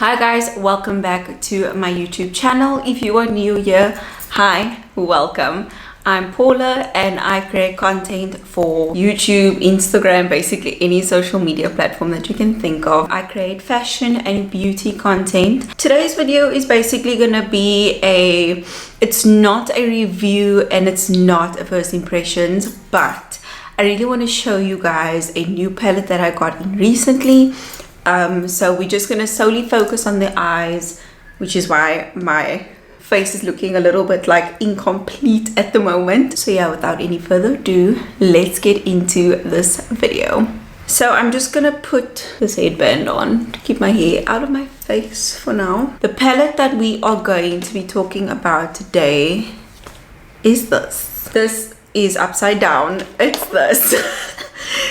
Hi guys, welcome back to my YouTube channel. If you are new here, hi, welcome. I'm Paula and I create content for YouTube, Instagram, basically any social media platform that you can think of. I create fashion and beauty content. Today's video is basically gonna be it's not a review and it's not a first impressions, but I really want to show you guys a new palette that I got in recently. So we're just gonna solely focus on the eyes, which is why my face is looking a little bit like incomplete at the moment. So yeah, without any further ado, let's get into this video. So I'm just gonna put this headband on to keep my hair out of my face for now. The palette that we are going to be talking about today is this. This is upside down. It's this.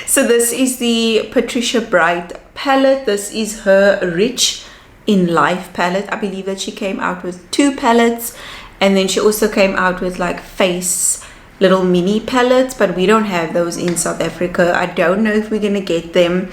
So this is the Patricia Bright palette. This is her Rich in Life palette. I believe that she came out with 2 palettes, and then she also came out with like face little mini palettes, but we don't have those in South Africa. I don't know if we're gonna get them,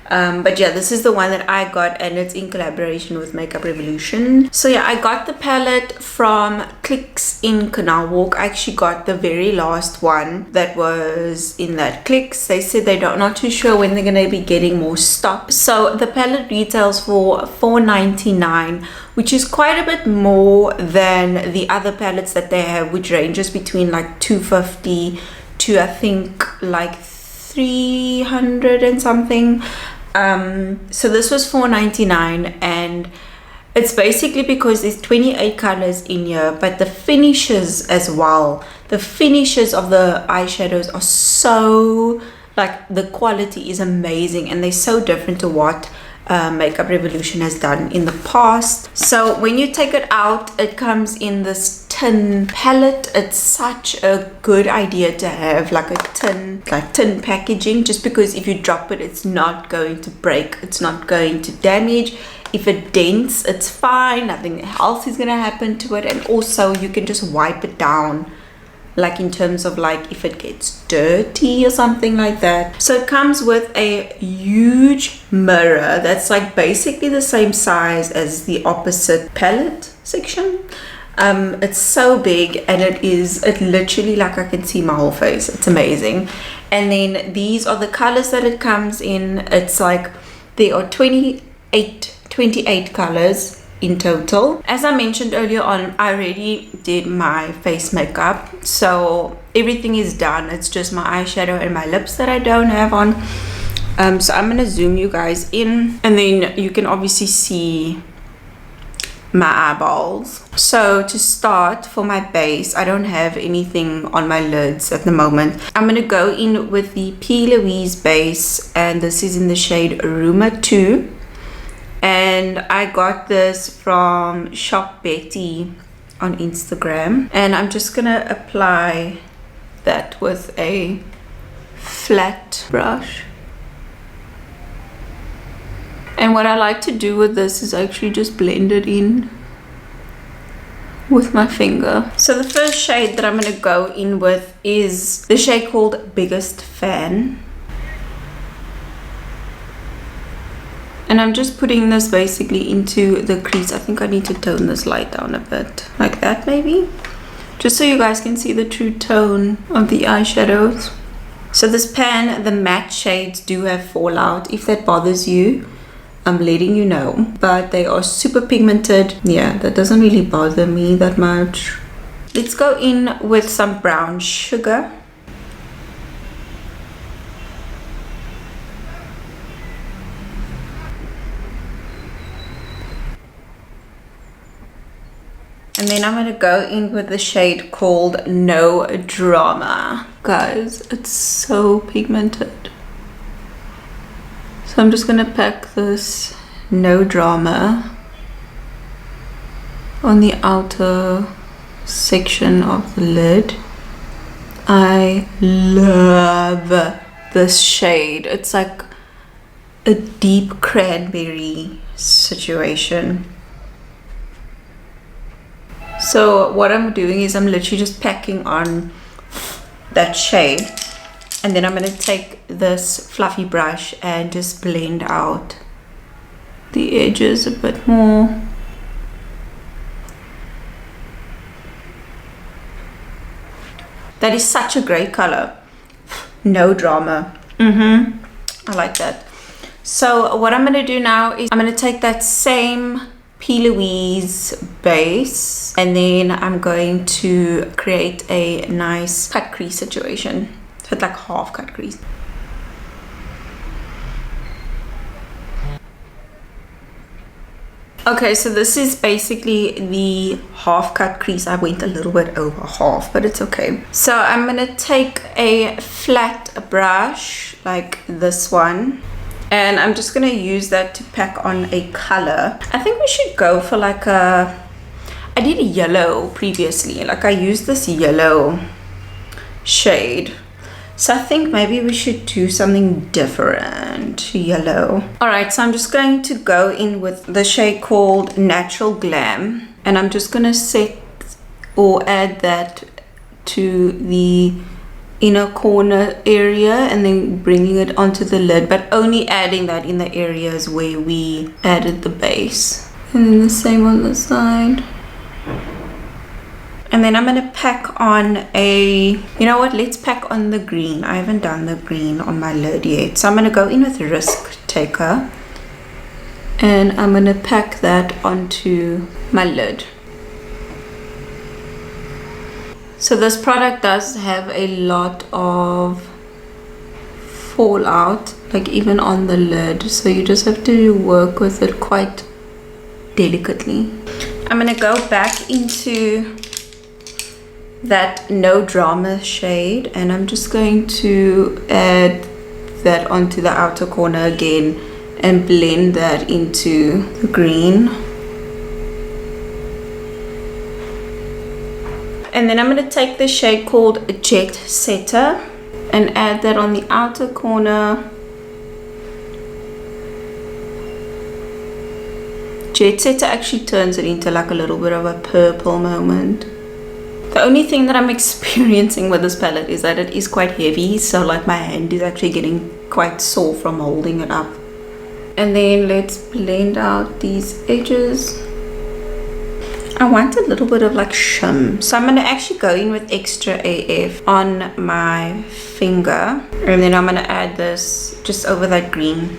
but yeah, this is the one that I got, and it's in collaboration with Makeup Revolution. So yeah, I got the palette from Crease in Canal Walk. I actually got the very last one that was in that Crease. They said they're not too sure when they're gonna be getting more stock. So the palette retails for $4.99, which is quite a bit more than the other palettes that they have, which ranges between like $250 to I think like $300 and something. So this was $4.99, and it's basically because there's 28 colors in here, but the finishes as well, the finishes of the eyeshadows are so, like, the quality is amazing, and they're so different to what Makeup Revolution has done in the past. So when you take it out, it comes in this tin palette. It's such a good idea to have like a tin packaging, just because if you drop it, it's not going to break, it's not going to damage. If it dents, it's fine, nothing else is gonna happen to it. And also you can just wipe it down, like in terms of like if it gets dirty or something like that. So it comes with a huge mirror that's like basically the same size as the opposite palette section. It's so big, and it literally, like, I can see my whole face. It's amazing. And then these are the colors that it comes in. It's like there are 28 colors in total. As I mentioned earlier on, I already did my face makeup, so everything is done. It's just my eyeshadow and my lips that I don't have on. So I'm gonna zoom you guys in, and then you can obviously see my eyeballs. So to start, for my base, I don't have anything on my lids at the moment. I'm gonna go in with the P. Louise base, and this is in the shade Rumor 2. And I got this from Shop Betty on Instagram, and I'm just gonna apply that with a flat brush. And what I like to do with this is actually just blend it in with my finger. So the first shade that I'm gonna go in with is the shade called Biggest Fan. And I'm just putting this basically into the crease. I think I need to tone this light down a bit, like that maybe, just so you guys can see the true tone of the eyeshadows. So this pan, the matte shades do have fallout. If that bothers you, I'm letting you know, but they are super pigmented. Yeah, that doesn't really bother me that much. Let's go in with some brown sugar. And then I'm gonna go in with the shade called No Drama. Guys, it's so pigmented. So I'm just gonna pack this No Drama on the outer section of the lid. I love this shade. It's like a deep cranberry situation. So what I'm doing is I'm literally just packing on that shade, and then I'm going to take this fluffy brush and just blend out the edges a bit more. That is such a great color. No drama. I like that. So what I'm going to do now is I'm going to take that same P. Louise base, and then I'm going to create a nice cut crease situation. So it's like half cut crease. Okay, so this is basically the half cut crease. I went a little bit over half, but it's okay. So I'm gonna take a flat brush like this one, and I'm just gonna use that to pack on a color. I think we should go for like a, I did a yellow previously, like I used this yellow shade. So I think maybe we should do something different, yellow. All right, so I'm just going to go in with the shade called Natural Glam, and I'm just gonna set or add that to the inner corner area and then bringing it onto the lid, but only adding that in the areas where we added the base. And then the same on the side. And then I'm gonna pack on a, you know what, let's pack on the green. I haven't done the green on my lid yet. So I'm gonna go in with Risk Taker, and I'm gonna pack that onto my lid. So this product does have a lot of fallout, like even on the lid. So you just have to work with it quite delicately. I'm gonna go back into that No Drama shade, and I'm just going to add that onto the outer corner again and blend that into the green. And then I'm going to take the shade called Jet Setter and add that on the outer corner. Jet Setter actually turns it into like a little bit of a purple moment. The only thing that I'm experiencing with this palette is that it is quite heavy, so like my hand is actually getting quite sore from holding it up. And then let's blend out these edges. I want a little bit of like shim, so I'm going to actually go in with Extra AF on my finger, and then I'm going to add this just over that green.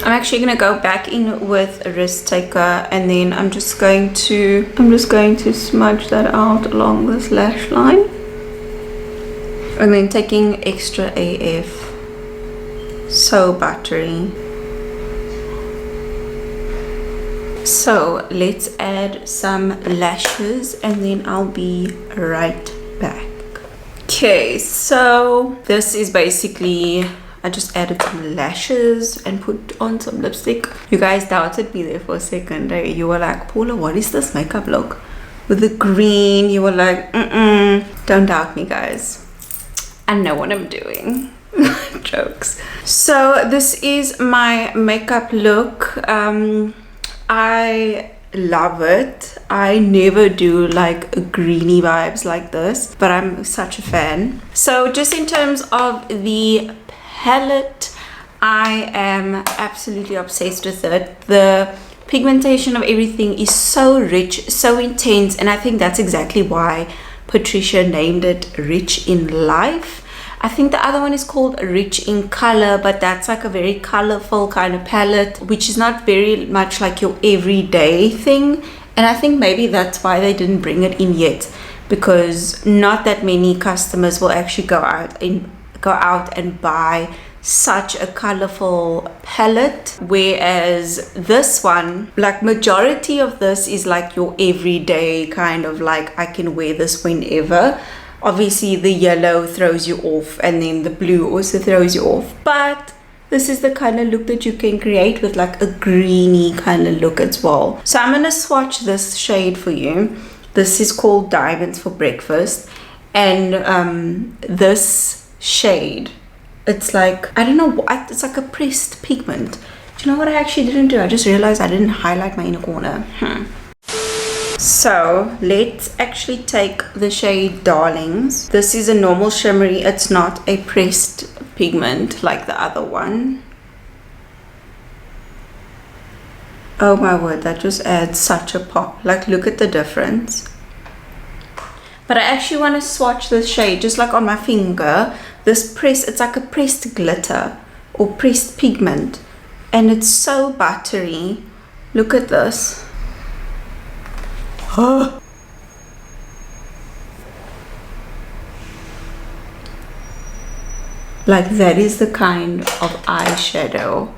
I'm actually going to go back in with a Risk Taker, and then I'm just going to smudge that out along this lash line, and then taking Extra AF, so buttery. So let's add some lashes, and then I'll be right back. Okay, so this is basically, I just added some lashes and put on some lipstick. You guys doubted me there for a second. You were like, Paula, what is this makeup look with the green? You were like, don't doubt me, guys. I know what I'm doing. Jokes. So this is my makeup look. I love it. I never do like greeny vibes like this, but I'm such a fan. So just in terms of the palette, I am absolutely obsessed with it. The pigmentation of everything is so rich, so intense, and I think that's exactly why Patricia named it Rich in Life. I think the other one is called Rich in Color, but that's like a very colorful kind of palette, which is not very much like your everyday thing. And I think maybe that's why they didn't bring it in yet, because not that many customers will actually go out and buy such a colorful palette, whereas this one, like majority of this is like your everyday kind of like, I can wear this whenever. Obviously the yellow throws you off, and then the blue also throws you off, but this is the kind of look that you can create with like a greeny kind of look as well. So I'm going to swatch this shade for you. This is called Diamonds for Breakfast, and this shade, it's like, I don't know what, it's like a pressed pigment. Do you know what I actually didn't do? I just realized I didn't highlight my inner corner. So let's actually take the shade Darlings. This is a normal shimmery, it's not a pressed pigment like the other one. Oh my word, that just adds such a pop. Like, look at the difference. But I actually want to swatch this shade just like on my finger. This press, it's like a pressed glitter or pressed pigment, and it's so buttery. Look at this. Like, that is the kind of eyeshadow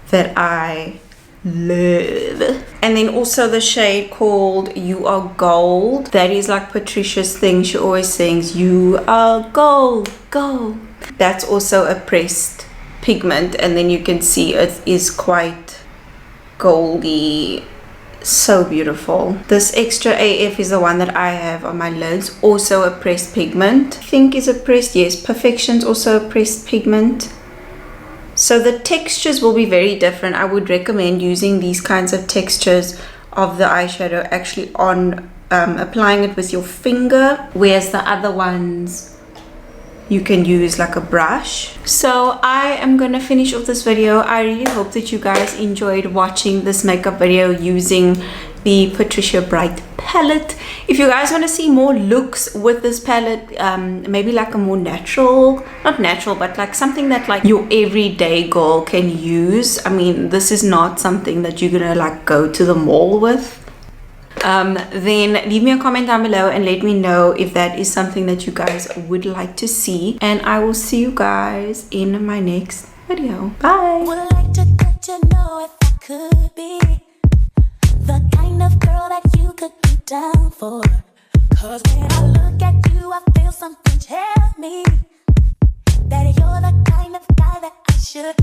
that I love. And then also the shade called You Are Gold. That is like Patricia's thing. She always sings You Are Gold, gold. That's also a pressed pigment, and then you can see it is quite goldy. So beautiful. This Extra AF is the one that I have on my lids, also a pressed pigment. I think is a pressed, yes, Perfection's also a pressed pigment. So the textures will be very different. I would recommend using these kinds of textures of the eyeshadow actually on applying it with your finger, whereas the other ones you can use like a brush. So I am gonna finish off this video. I really hope that you guys enjoyed watching this makeup video using the Patricia Bright palette. If you guys want to see more looks with this palette, maybe like a more natural, not natural, but like something that like your everyday girl can use. I mean, this is not something that you're gonna like go to the mall with. Then leave me a comment down below and let me know if that is something that you guys would like to see, and I will see you guys in my next video. Bye. Would like to get to know if I could be the kind of girl that you could be down for. Cause when I look at you, I feel something tell me that you're the kind of guy that I should